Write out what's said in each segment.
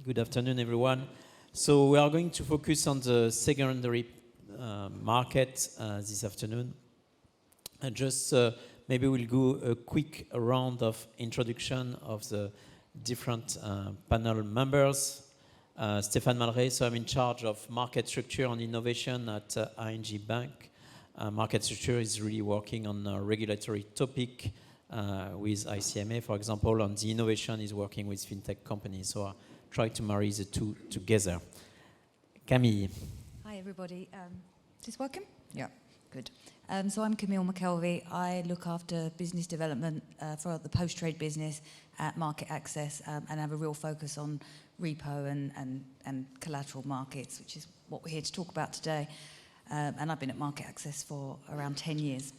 Good afternoon, everyone. So we are going to focus on the secondary market this afternoon. And just maybe we'll go a quick round of introduction of the different panel members. Stephane Malrait, so I'm in charge of market structure and innovation at ING Bank. Market structure is really working on a regulatory topic with ICMA, for example, and the innovation is working with FinTech companies. So I try to marry the two together. Camille. Hi, everybody. Is this working? Yeah, good. So I'm Camille McKelvey. I look after business development for the post-trade business at MarketAxess and have a real focus on repo and collateral markets, which is what we're here to talk about today. And I've been at MarketAxess for around 10 years.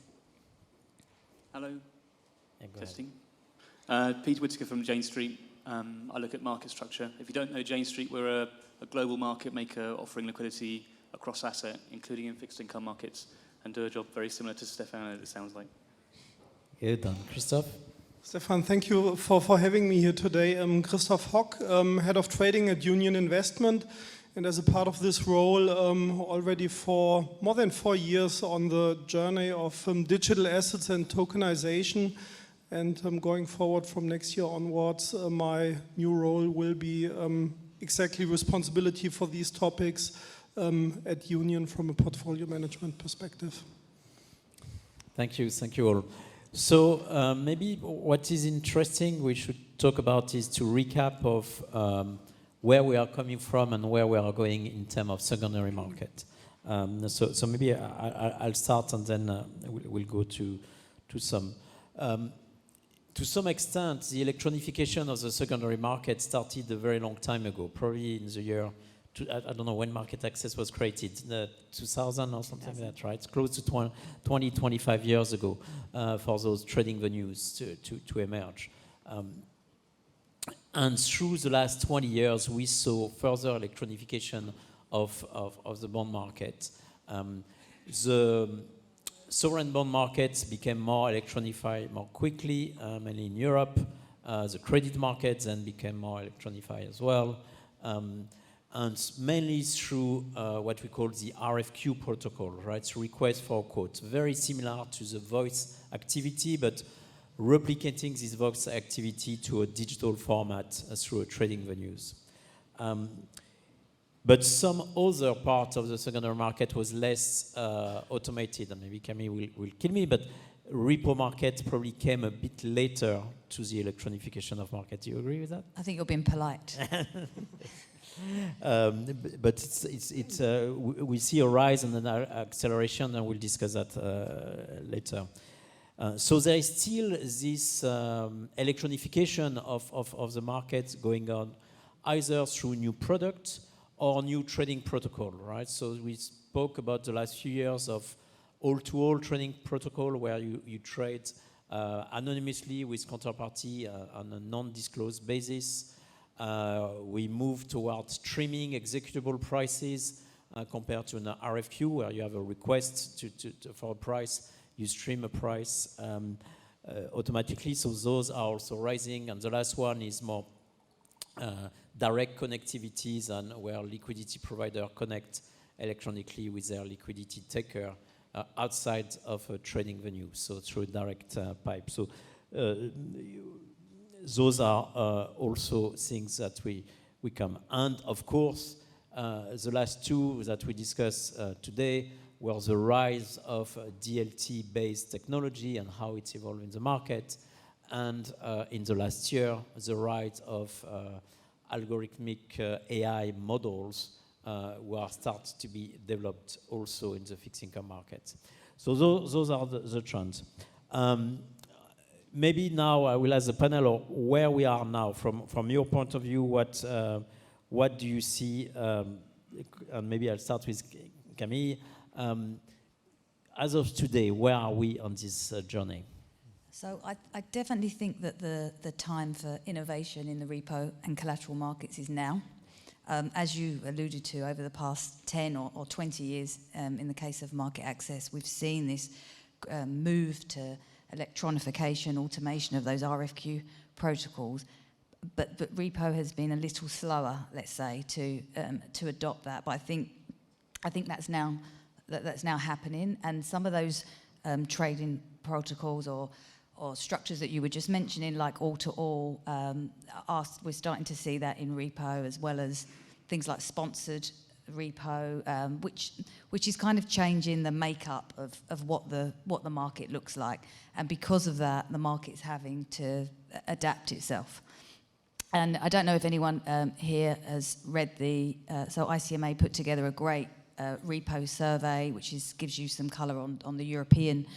Hello. Testing. Peter Whitaker from Jane Street. I look at market structure. If you don't know Jane Street, we're a global market maker offering liquidity across asset, including in fixed income markets, and do a job very similar to Stephane, it sounds like. Good done. Christoph? Stephane, thank you for having me here today. I'm Christoph Hock, Head of Trading at Union Investment, and as a part of this role, already for more than 4 years on the journey of digital assets and tokenization. And going forward from next year onwards, my new role will be exactly responsibility for these topics at Union from a portfolio management perspective. Thank you all. So maybe what is interesting we should talk about is to recap of where we are coming from and where we are going in terms of secondary market. So maybe I'll start and then we'll go to some. To some extent, the electronification of the secondary market started a very long time ago, probably in the year, I don't know when MarketAxess was created, 2000 or something like that, right? It's close to 20, 25 years ago for those trading venues to emerge. And through the last 20 years, we saw further electronification of the bond market. The sovereign bond markets became more electronified more quickly, mainly in Europe. The credit markets then became more electronified as well. And mainly through what we call the RFQ protocol, right? So request for quotes, very similar to the voice activity, but replicating this voice activity to a digital format through trading venues. But some other part of the secondary market was less automated, and maybe Camille will kill me, but repo market probably came a bit later to the electronification of market. Do you agree with that? I think you're being polite. But we see a rise and an acceleration, and we'll discuss that later. So there is still this electronification of the market going on, either through new products or new trading protocol, right? So we spoke about the last few years of all-to-all trading protocol where you trade anonymously with counterparty on a non-disclosed basis. We moved towards streaming executable prices compared to an RFQ where you have a request for a price, you stream a price automatically. So those are also rising. And the last one is more direct connectivities and where liquidity provider connect electronically with their liquidity taker outside of a trading venue, so through direct pipe. So those are also things that we come. And of course, the last two that we discuss today were the rise of DLT-based technology and how it's evolved in the market. And in the last year, the rise of algorithmic AI models were start to be developed also in the fixed income market. So those are the trends. Maybe now I will ask the panel where we are now from your point of view. What do you see? And maybe I'll start with Camille. As of today, where are we on this journey? So I definitely think that the time for innovation in the repo and collateral markets is now. As you alluded to, over the past 10 or 20 years, in the case of MarketAxess, we've seen this move to electronification, automation of those RFQ protocols. but repo has been a little slower, let's say, to adopt that. But I think that's now happening, and some of those trading protocols or structures that you were just mentioning, like all-to-all, we're starting to see that in repo, as well as things like sponsored repo, which is kind of changing the makeup of what the market looks like. And because of that, the market's having to adapt itself. And I don't know if anyone here has read so ICMA put together a great repo survey, which gives you some colour on the European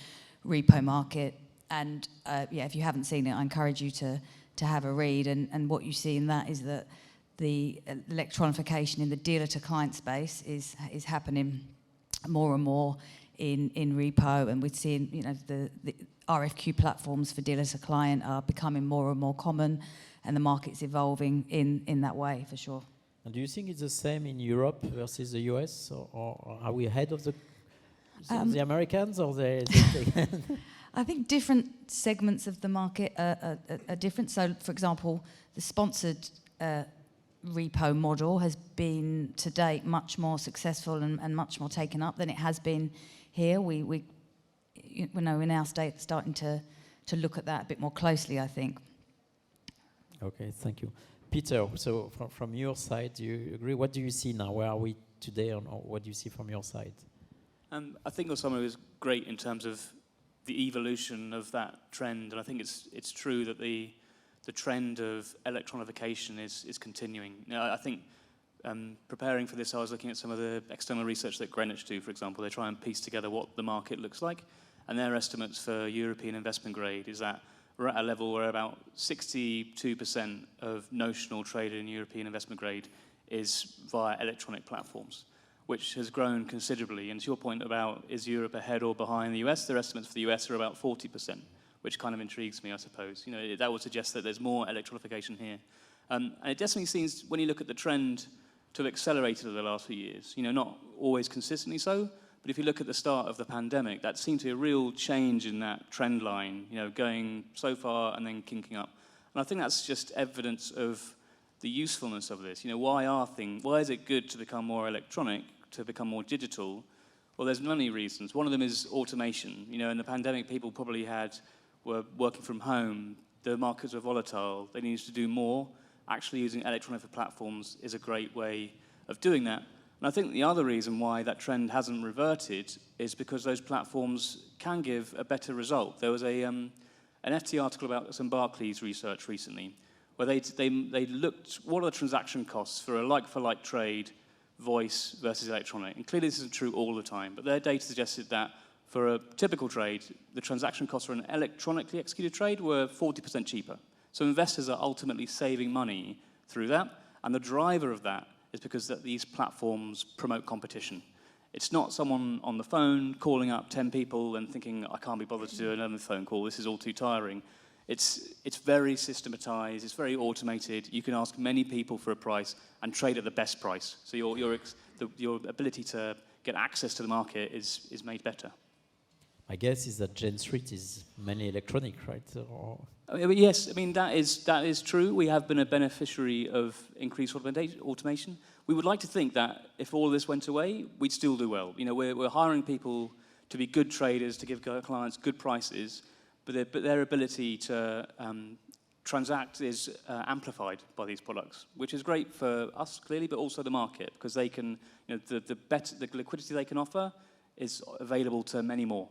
repo market. And if you haven't seen it, I encourage you to have a read. And what you see in that is that the electronification in the dealer-to-client space is happening more and more in repo, and we're seeing, the RFQ platforms for dealer-to-client are becoming more and more common, and the market's evolving in that way, for sure. And do you think it's the same in Europe versus the US, or are we ahead of the Americans, or I think different segments of the market are different. So, for example, the sponsored repo model has been to date much more successful and much more taken up than it has been here. We're now starting to look at that a bit more closely, I think. Okay, thank you. Peter, so from your side, do you agree? What do you see now? Where are we today, or what do you see from your side? I think Osama was great in terms of the evolution of that trend, and I think it's true that the trend of electronification is continuing. I think preparing for this, I was looking at some of the external research that Greenwich do, for example. They try and piece together what the market looks like, and their estimates for European investment grade is that we're at a level where about 62% of notional trade in European investment grade is via electronic platforms, which has grown considerably. And to your point about is Europe ahead or behind the US, their estimates for the US are about 40%, which kind of intrigues me, I suppose. That would suggest that there's more electronification here. And it definitely seems, when you look at the trend, to have accelerated over the last few years. Not always consistently so, but if you look at the start of the pandemic, that seemed to be a real change in that trend line, going so far and then kinking up. And I think that's just evidence of the usefulness of this. Why is it good to become more electronic, to become more digital? Well, there's many reasons. One of them is automation. In the pandemic, people probably were working from home. The markets were volatile. They needed to do more. Actually, using electronic platforms is a great way of doing that. And I think the other reason why that trend hasn't reverted is because those platforms can give a better result. There was an FT article about some Barclays research recently, where they looked what are the transaction costs for a like-for-like trade, voice versus electronic. And clearly this isn't true all the time, but their data suggested that for a typical trade, the transaction costs for an electronically executed trade were 40% cheaper. So investors are ultimately saving money through that, and the driver of that is because these platforms promote competition. It's not someone on the phone calling up 10 people and thinking, I can't be bothered to do another phone call, this is all too tiring. It's very systematized, it's very automated. You can ask many people for a price and trade at the best price. So your ability to get access to the market is made better. My guess is that Jane Street is mainly electronic, right? Yes, that is true. We have been a beneficiary of increased automation. We would like to think that if all of this went away, we'd still do well. We're hiring people to be good traders, to give clients good prices, but their ability to transact is amplified by these products, which is great for us, clearly, but also the market, because they can, the liquidity they can offer is available to many more.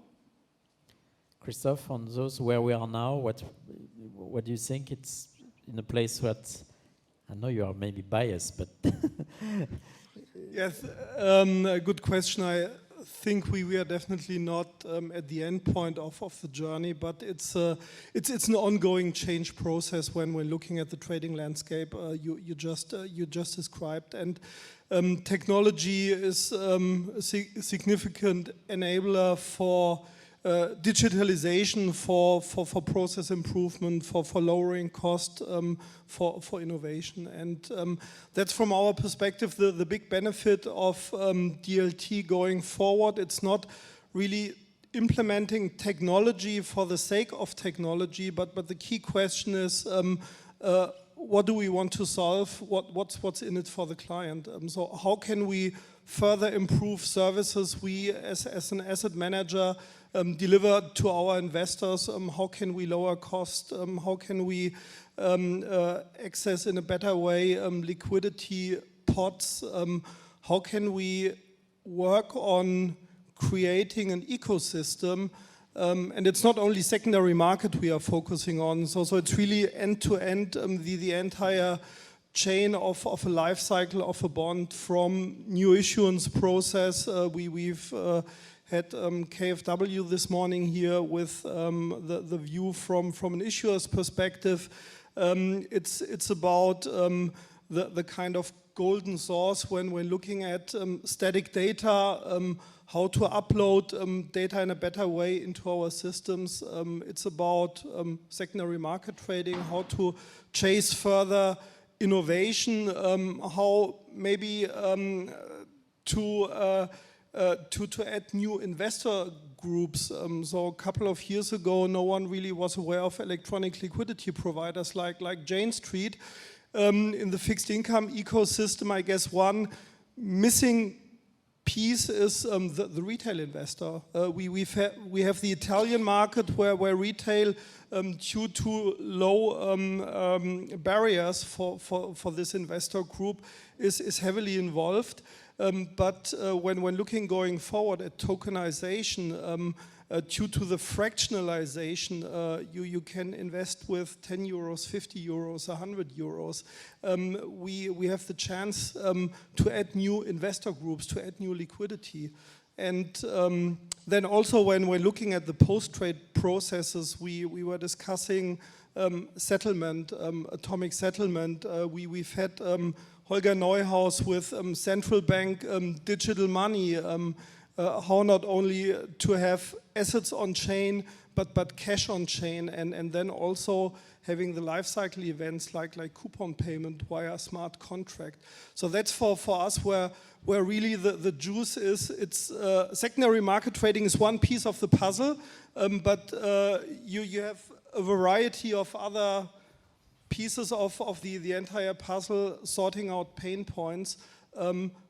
Christoph, on those where we are now, what do you think? It's in a place that, I know you are maybe biased, but... Yes, a good question. I think we are definitely not at the end point of the journey, but it's an ongoing change process when we're looking at the trading landscape you just described. And technology is a significant enabler for digitalization, for process improvement, for lowering cost, for innovation. And that's from our perspective the big benefit of DLT going forward. It's not really implementing technology for the sake of technology, but the key question is what do we want to solve? What's in it for the client? So how can we further improve services we as an asset manager deliver to our investors? How can we lower cost? How can we access in a better way liquidity pots? How can we work on creating an ecosystem? And it's not only secondary market we are focusing on, so it's really end-to-end, the entire chain of a life cycle of a bond from new issuance process. We've had KfW this morning here with the view from an issuer's perspective. It's about the kind of golden source when looking at static data, how to upload data in a better way into our systems. It's about secondary market trading, how to chase further innovation, how maybe to add new investor groups. So a couple of years ago, no one really was aware of electronic liquidity providers like Jane Street. In the fixed income ecosystem, I guess one missing piece is the retail investor. We have the Italian market where retail, due to low barriers for this investor group, is heavily involved. But when looking going forward at tokenization, due to the fractionalization, you can invest with 10 euros, 50 euros, 100 euros. We have the chance to add new investor groups, to add new liquidity. And then also when we're looking at the post-trade processes, we were discussing settlement, atomic settlement. We've had Holger Neuhaus with central bank digital money, how not only to have assets on chain, but cash on chain, and then also having the life cycle events like coupon payment via smart contract. So that's for us where really the juice is. It's secondary market trading is one piece of the puzzle, but you have a variety of other pieces of the entire puzzle, sorting out pain points,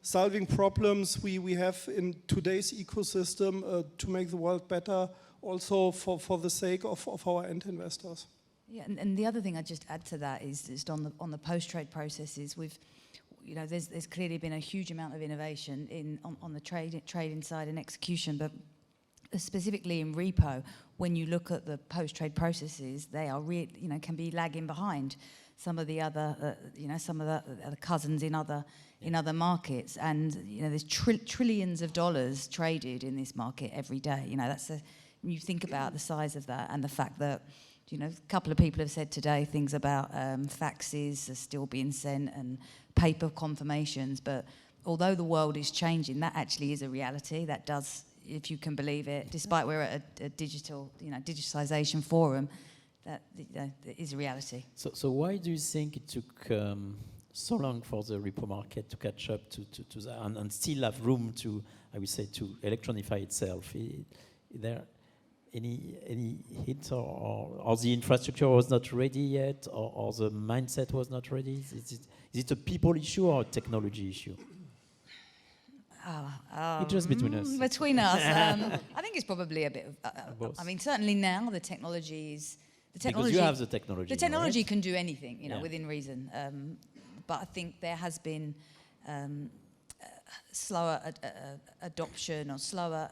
solving problems we have in today's ecosystem to make the world better, also for the sake of our end investors. Yeah, and the other thing I'd just add to that is just on the post-trade processes, there's clearly been a huge amount of innovation on the trading side and execution, but specifically in repo, when you look at the post-trade processes, they are can be lagging behind some of the other cousins in other markets, and there's trillions of dollars traded in this market every day. When you think about the size of that and the fact that a couple of people have said today things about faxes are still being sent and paper confirmations, but although the world is changing, that actually is a reality. That does, if you can believe it, despite we're at a digitalisation forum, that is a reality. So why do you think it took so long for the repo market to catch up to that and still have room to, I would say, to electronify itself? Is there any hint, or the infrastructure was not ready yet, or the mindset was not ready? Is it a people issue or a technology issue? Just between us. Between us, I think it's probably a bit of both. I mean, certainly now the technology. Because you have the technology. The technology right? can do anything, within reason. But I think there has been slower adoption or slower,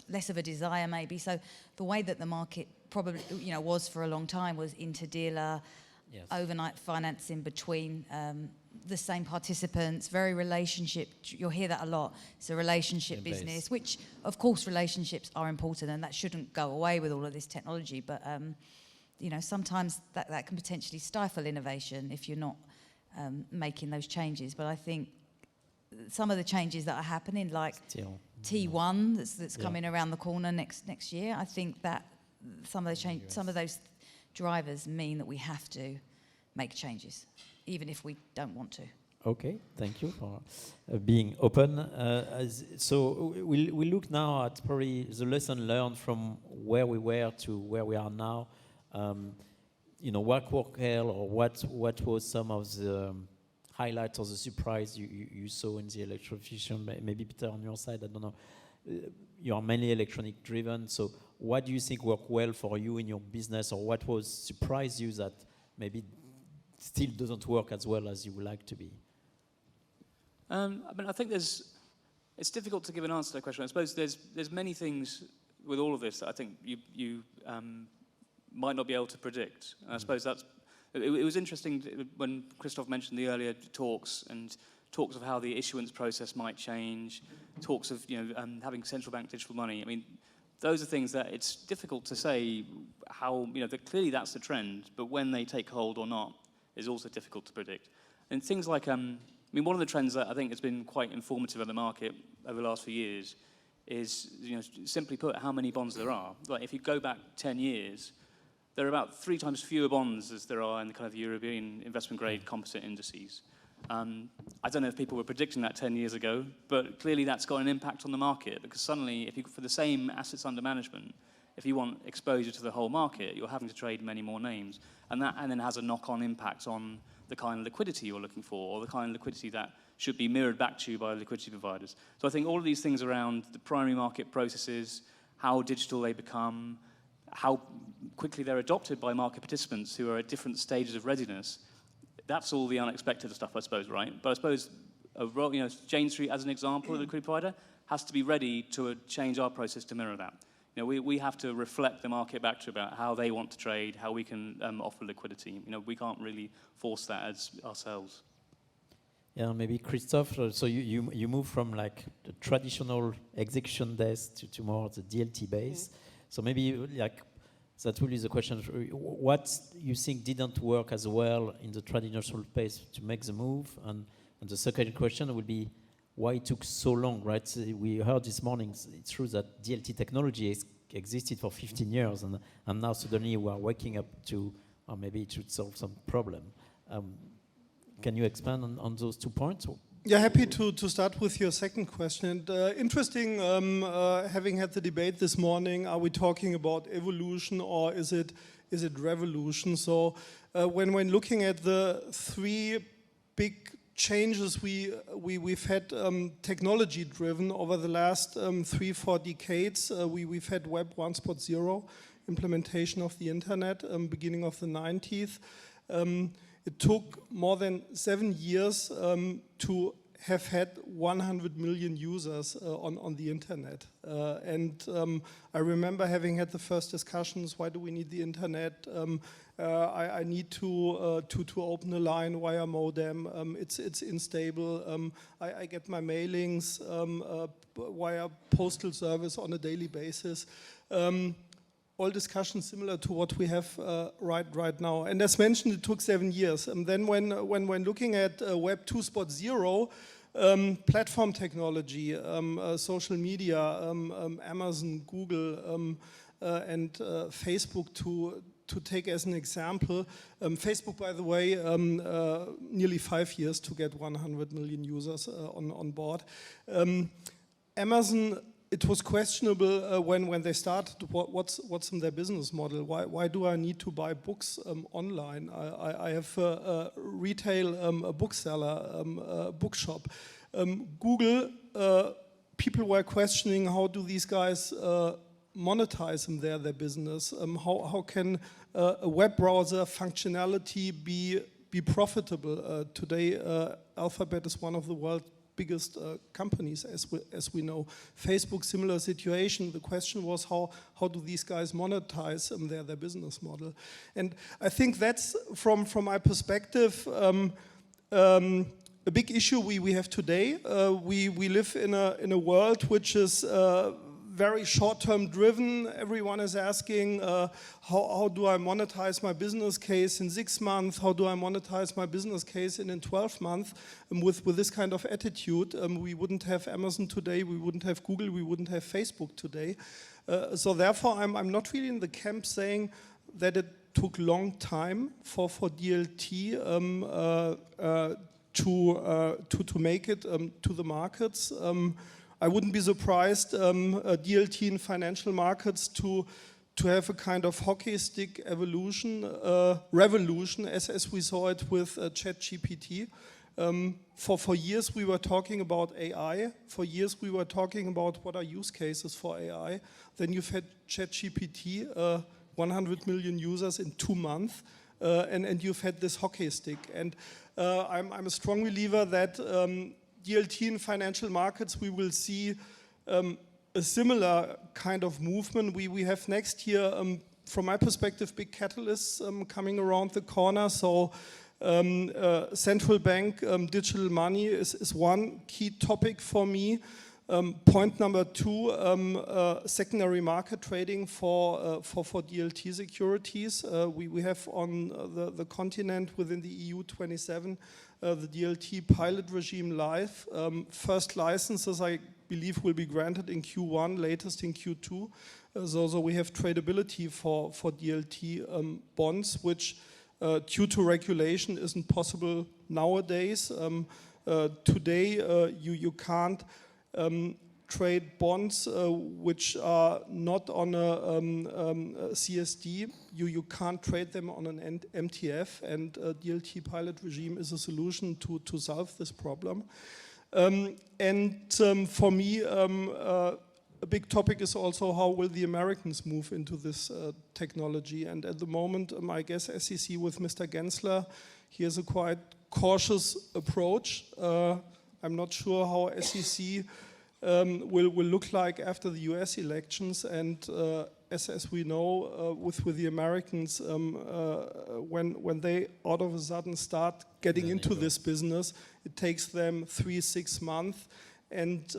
less of a desire maybe. So the way that the market probably, was for a long time was inter-dealer, overnight financing between the same participants, very relationship. You'll hear that a lot. It's a relationship business, which of course relationships are important, and that shouldn't go away with all of this technology. But sometimes that can potentially stifle innovation if you're not making those changes. But I think some of the changes that are happening, like T1 that's coming around the corner next year, I think that some of those drivers mean that we have to make changes, even if we don't want to. Okay, thank you for being open. So we'll look now at probably the lesson learned from where we were to where we are now. what worked well, or what was some of the highlights or the surprise you saw in the electrification? Maybe Peter, on your side, I don't know. You are mainly electronic driven, so what do you think worked well for you in your business, or what was surprised you that maybe still doesn't work as well as you would like to be? I mean, I think it's difficult to give an answer to that question. I suppose there's many things with all of this that I think you might not be able to predict. And I suppose it was interesting when Christoph mentioned the earlier talks of how the issuance process might change, talks of having central bank digital money. I mean, those are things that it's difficult to say how, that clearly that's the trend, but when they take hold or not is also difficult to predict. And things like, one of the trends that I think has been quite informative of the market over the last few years is, simply put, how many bonds there are. Like if you go back 10 years, there are about 3 times fewer bonds as there are in the kind of European investment grade composite indices. I don't know if people were predicting that 10 years ago, but clearly that's got an impact on the market, because suddenly, for the same assets under management, if you want exposure to the whole market, you're having to trade many more names, and then has a knock-on impact on the kind of liquidity you're looking for, or the kind of liquidity that should be mirrored back to you by liquidity providers. So I think all of these things around the primary market processes, how digital they become, how quickly they're adopted by market participants who are at different stages of readiness, that's all the unexpected stuff, I suppose, right? But I suppose, Jane Street, as an example, a liquidity provider, has to be ready to change our process to mirror that. We have to reflect the market back to about how they want to trade, how we can offer liquidity. We can't really force that as ourselves. Yeah, maybe Christoph. So you move from like the traditional execution desk to more the DLT base. So maybe that will be the question. What you think didn't work as well in the traditional space to make the move? And the second question would be, why it took so long, right? So we heard this morning, it's true that DLT technology existed for 15 years, and now suddenly we are waking up to, or maybe it should solve some problem. Can you expand on those 2 points? Yeah, happy to start with your second question. And, interesting, having had the debate this morning, are we talking about evolution or is it revolution? So when looking at the 3 big changes we've had technology driven over the last 3-4 decades, we've had Web 1.0, implementation of the internet, beginning of the 90s. It took more than 7 years to have had 100 million users on the internet. I remember having had the first discussions, why do we need the internet? I need to open a line via modem. It's unstable. I get my mailings via postal service on a daily basis. All discussions similar to what we have right now. And as mentioned, it took 7 years. And then when looking at Web 2.0, platform technology, social media, Amazon, Google, and Facebook to take as an example. Facebook, by the way, nearly 5 years to get 100 million users on board. Amazon, it was questionable when they started what's in their business model. Why do I need to buy books online? I have a retail a bookseller, a bookshop. Google, people were questioning how do these guys monetize in their business? How can a web browser functionality be profitable? Today, Alphabet is one of the world's biggest companies, as we know. Facebook, similar situation. The question was how do these guys monetize their business model? And I think that's from my perspective a big issue we have today. We live in a world which is very short-term driven. Everyone is asking, how do I monetize my business case in 6 months? How do I monetize my business case in 12 months? With this kind of attitude, we wouldn't have Amazon today, we wouldn't have Google, we wouldn't have Facebook today. So therefore, I'm not really in the camp saying that it took long time for DLT to make it to the markets. I wouldn't be surprised DLT in financial markets to to have a kind of hockey stick revolution, as we saw it with ChatGPT. For years we were talking about AI. For years we were talking about what are use cases for AI. Then you've had ChatGPT, 100 million users in 2 months, and you've had this hockey stick. And I'm a strong believer that DLT in financial markets, we will see a similar kind of movement. We have next year, from my perspective, big catalysts coming around the corner. So central bank digital money is one key topic for me. Point number 2, secondary market trading for DLT securities. We have on the continent within the EU 27 the DLT pilot regime live. First licenses, I believe, will be granted in Q1, latest in Q2. So we have tradability for DLT bonds, which due to regulation isn't possible nowadays. Today you can't trade bonds which are not on a CSD. You can't trade them on an MTF, and DLT pilot regime is a solution to solve this problem. For me, a big topic is also how will the Americans move into this technology. And at the moment, I guess SEC with Mr. Gensler, he has a quite cautious approach. I'm not sure how SEC will look like after the US elections. And as we know, with the Americans, when they all of a sudden start getting into this business, it takes them 3-6 months. And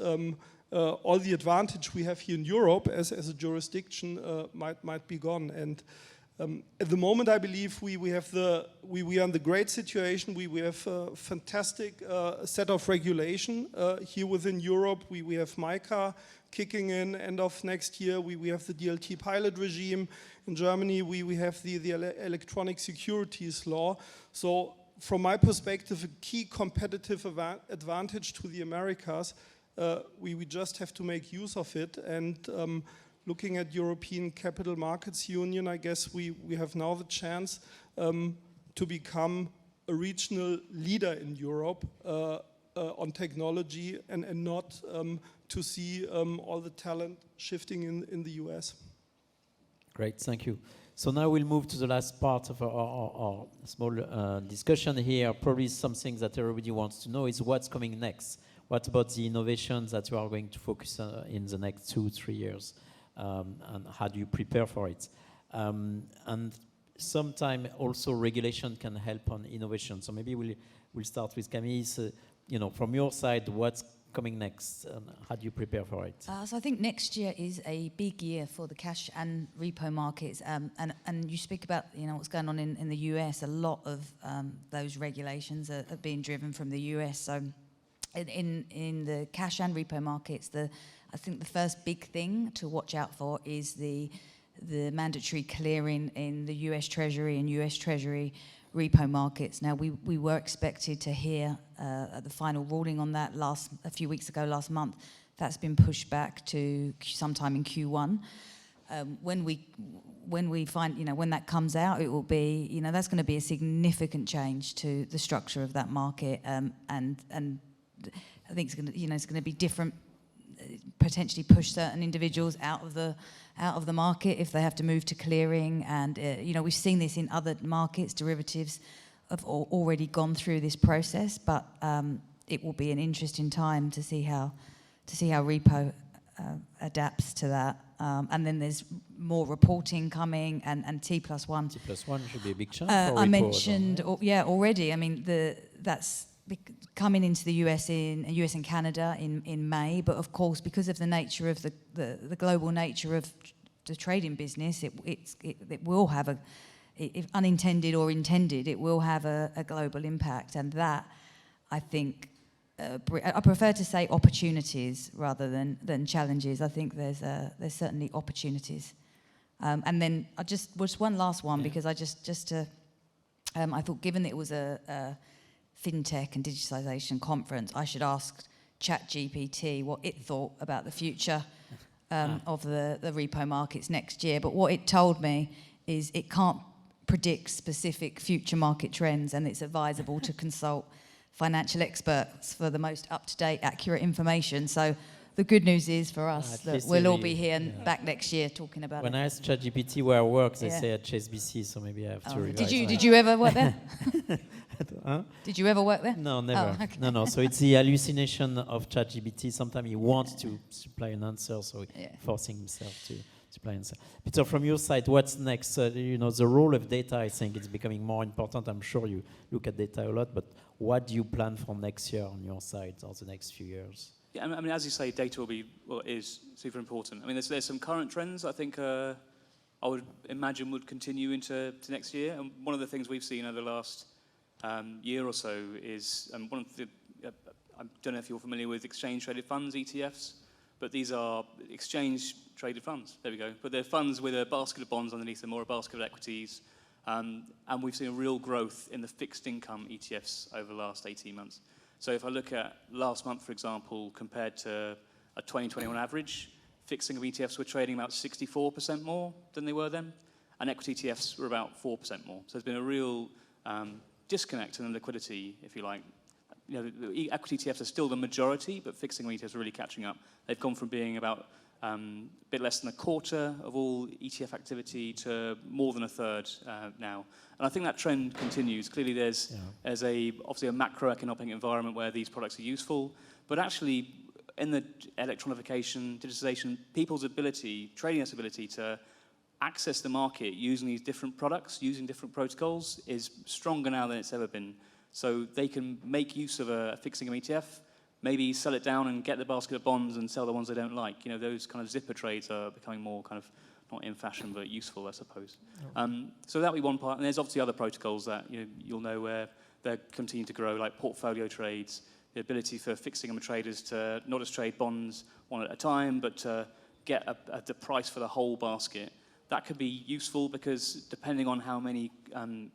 all the advantage we have here in Europe as a jurisdiction might be gone. And at the moment, I believe we are in the great situation. We have a fantastic set of regulation here within Europe. We have MiCA kicking in end of next year. We have the DLT pilot regime. In Germany, we have the electronic securities law. So from my perspective, a key competitive advantage to the Americas. We just have to make use of it. And looking at European Capital Markets Union, I guess we have now the chance to become a regional leader in Europe on technology and not to see all the talent shifting in the US. Great, thank you. So now we'll move to the last part of our small discussion here. Probably something that everybody wants to know is what's coming next. What about the innovations that you are going to focus on in the next 2-3 years? And how do you prepare for it? And sometimes also regulation can help on innovation. So maybe we'll start with Camille. So, from your side, what's coming next? How do you prepare for it? So I think next year is a big year for the cash and repo markets. And you speak about what's going on in the US. A lot of those regulations are being driven from the US. So in the cash and repo markets, I think the first big thing to watch out for is the mandatory clearing in the US Treasury and US Treasury repo markets. Now, we were expected to hear the final ruling on that a few weeks ago, last month. That's been pushed back to sometime in Q1. When we find, when that comes out, it will be, that's going to be a significant change to the structure of that market, and I think it's going to, it's going to be different. Potentially push certain individuals out of the market if they have to move to clearing, and we've seen this in other markets. Derivatives have already gone through this process, but it will be an interesting time to see how repo adapts to that. And then there's more reporting coming, and T+1. T+1 should be a big chance. I mentioned, already. I mean, that's coming into the US and Canada in May, but of course, because of the nature of the global nature of the trading business, it will have if unintended or intended, it will have a global impact, and that I think I prefer to say opportunities rather than challenges. I think there's certainly opportunities, and then I just one last one, because I I thought, given that it was a FinTech and Digitalisation conference, I should ask ChatGPT what it thought about the future of the repo markets next year. But what it told me is it can't predict specific future market trends, and it's advisable to consult financial experts for the most up-to-date, accurate information. So the good news is for us that we'll all be here and back next year talking about it. When I asked ChatGPT where I work, they say at HSBC, so maybe I have to revise. Did you ever work there? Huh? Did you ever work there? No, never. Oh, okay. No. So it's the hallucination of ChatGPT. Sometimes he wants to supply an answer, so he's forcing himself to supply an answer. Peter, from your side, what's next? The role of data, I think, is becoming more important. I'm sure you look at data a lot, but what do you plan for next year on your side or the next few years? Yeah, I mean, as you say, data is super important. I mean, there's some current trends I think I would imagine would continue into next year. And one of the things we've seen over the last year or so is one of the. I don't know if you're familiar with exchange-traded funds, ETFs, but these are exchange-traded funds. There we go. But they're funds with a basket of bonds underneath them or a basket of equities. And we've seen a real growth in the fixed income ETFs over the last 18 months. So if I look at last month, for example, compared to a 2021 average, fixed income ETFs were trading about 64% more than they were then, and equity ETFs were about 4% more. So there's been a real disconnect in the liquidity, if you like. The equity ETFs are still the majority, but fixed income ETFs are really catching up. They've gone from being about a bit less than a quarter of all ETF activity to more than a third now. And I think that trend continues. Clearly there's obviously a macroeconomic environment where these products are useful, but actually in the electronification, digitalization, people's ability, trading's ability to access the market using these different products, using different protocols is stronger now than it's ever been. So they can make use of a fixed income ETF, maybe sell it down and get the basket of bonds and sell the ones they don't like. Those kind of zipper trades are becoming more kind of, not in fashion, but useful, I suppose. So that'll be one part. And there's obviously other protocols that you'll know where they're continuing to grow, like portfolio trades, the ability for fixed income traders to not just trade bonds one at a time, but to get the price for the whole basket. That could be useful because depending on how many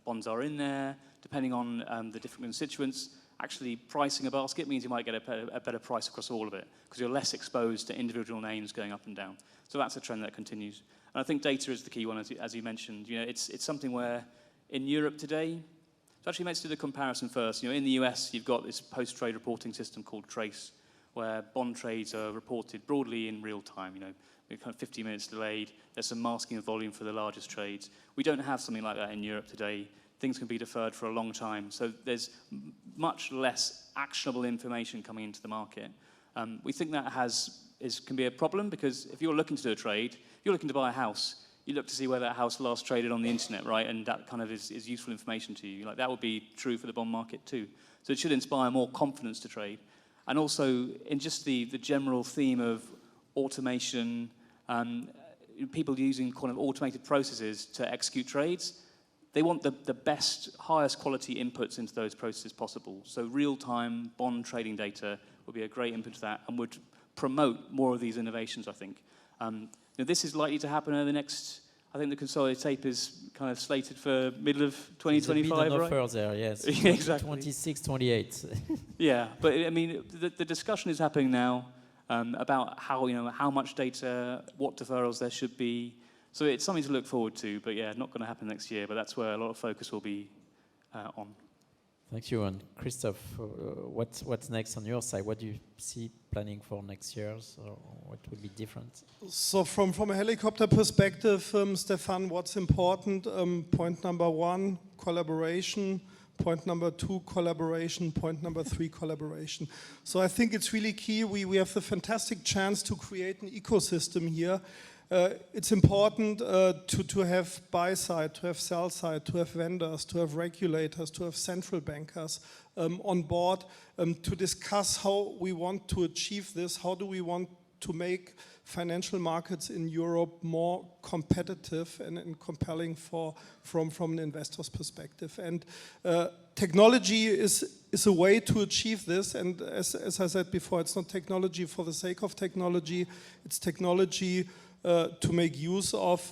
bonds are in there, depending on the different constituents, actually pricing a basket means you might get a better price across all of it because you're less exposed to individual names going up and down. So that's a trend that continues. And I think data is the key one, as you mentioned. It's something where in Europe today, so actually let's do the comparison first. In the US, you've got this post-trade reporting system called TRACE, where bond trades are reported broadly in real time. Kind of 50 minutes delayed. There's some masking of volume for the largest trades. We don't have something like that in Europe today. Things can be deferred for a long time. So there's much less actionable information coming into the market. We think that can be a problem because if you're looking to do a trade, if you're looking to buy a house, you look to see where that house last traded on the internet, right? And that kind of is useful information to you. Like that would be true for the bond market too. So it should inspire more confidence to trade. And also in just the general theme of automation, people using kind of automated processes to execute trades, they want the best, highest quality inputs into those processes possible. So real-time bond trading data would be a great input to that and would promote more of these innovations, I think. This is likely to happen over the next, I think the consolidated tape is kind of slated for middle of 2025, right? Offer there, yes. Yeah, exactly. 26, 28. Yeah, but I mean, the discussion is happening now about how much data, what deferrals there should be. So it's something to look forward to, but yeah, not going to happen next year, but that's where a lot of focus will be on. Thank you. And Christoph, what's next on your side? What do you see planning for next year? Or what would be different? So from a helicopter perspective, Stephane, what's important? Point number 1, collaboration. Point number 2, collaboration. Point number 3, collaboration. So I think it's really key. We have the fantastic chance to create an ecosystem here. It's important to have buy side, to have sell side, to have vendors, to have regulators, to have central bankers on board to discuss how we want to achieve this. How do we want to make financial markets in Europe more competitive and compelling from an investor's perspective? And technology is a way to achieve this. And as I said before, it's not technology for the sake of technology. It's technology to make use of,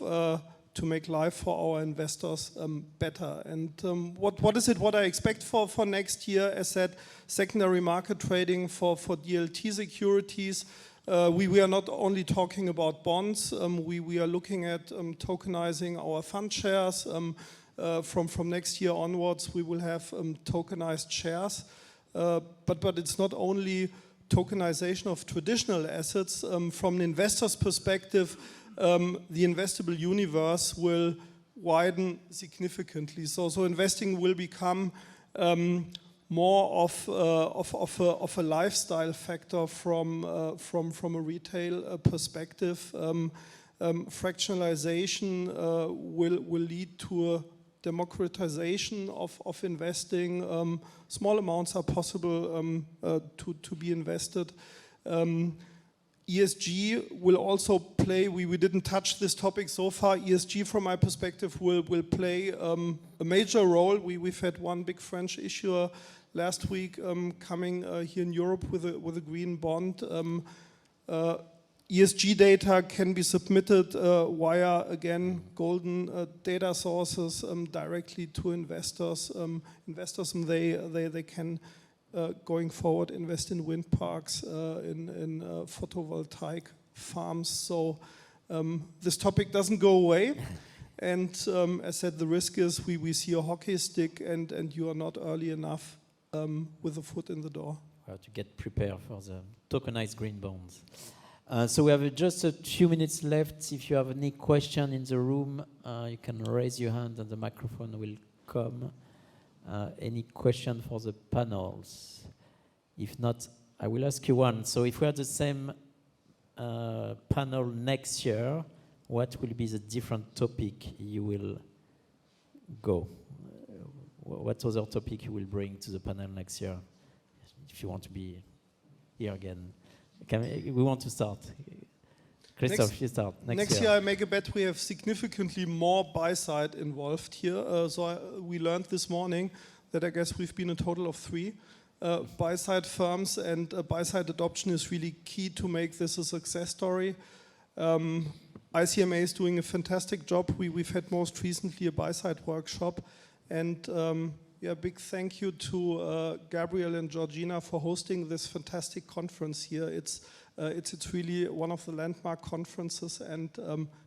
to make life for our investors better. And what I expect for next year? As said, secondary market trading for DLT securities. We are not only talking about bonds, we are looking at tokenizing our fund shares. From next year onwards, we will have tokenized shares. But it's not only tokenization of traditional assets. From an investor's perspective, the investable universe will widen significantly. So investing will become more of a lifestyle factor from a retail perspective. Fractionalization will lead to a democratization of investing. Small amounts are possible to be invested. ESG will also play, we didn't touch this topic so far, ESG from my perspective will play a major role. We've had one big French issuer last week coming here in Europe with a green bond. ESG data can be submitted via, again, golden data sources directly to investors. Investors, they can, going forward, invest in wind parks, in photovoltaic farms. So this topic doesn't go away. And as said, the risk is we see a hockey stick and you are not early enough with a foot in the door. Well, to get prepared for the tokenized green bonds. So we have just a few minutes left. If you have any question in the room, you can raise your hand and the microphone will come. Any question for the panels? If not, I will ask you one. So if we have the same panel next year, what will be the different topic you will go? What other topic you will bring to the panel next year? If you want to be here again. We want to start. Christoph, you start. Next year I make a bet we have significantly more buy-side involved here. We learned this morning that I guess we've been a total of 3 buy-side firms, and buy-side adoption is really key to make this a success story. ICMA is doing a fantastic job. We've had most recently a buy-side workshop, and big thank you to Gabriel and Georgina for hosting this fantastic conference here. It's really one of the landmark conferences, and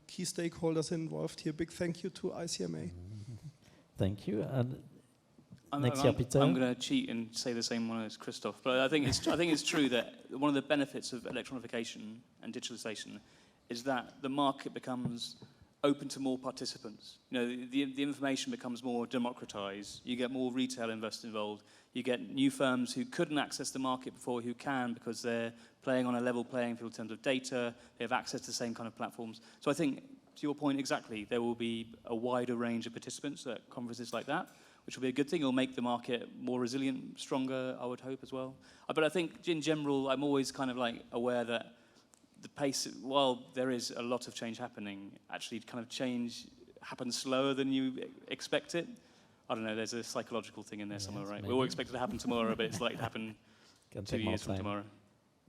key stakeholders involved here. Big thank you to ICMA. Thank you. And next year, Peter. I'm going to cheat and say the same one as Christoph, but I think it's true that one of the benefits of electronification and digitalisation is that the market becomes open to more participants. You know, the information becomes more democratized. You get more retail investors involved. You get new firms who couldn't access the market before who can because they're playing on a level playing field in terms of data. They have access to the same kind of platforms. So I think, to your point exactly, there will be a wider range of participants at conferences like that, which will be a good thing. It'll make the market more resilient, stronger, I would hope as well. But I think in general, I'm always kind of like aware that the pace, while there is a lot of change happening, actually kind of change happens slower than you expect it. I don't know, there's a psychological thing in there somewhere, right? Maybe. We all expect it to happen tomorrow, but it's likely to happen 2 years from tomorrow.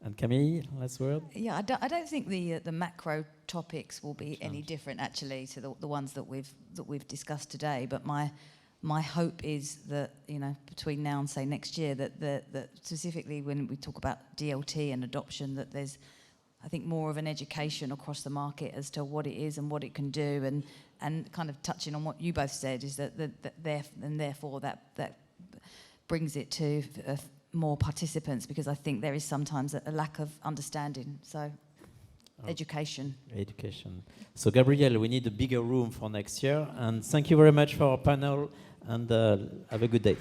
And Camille, last word? Yeah, I don't think the macro topics will be any different actually to the ones that we've discussed today. But my hope is that, you know, between now and say next year, that specifically when we talk about DLT and adoption, that there's, I think, more of an education across the market as to what it is and what it can do, and kind of touching on what you both said is that therefore that brings it to more participants, because I think there is sometimes a lack of understanding. So education. So Gabriel, we need a bigger room for next year, and thank you very much for our panel, and have a good day.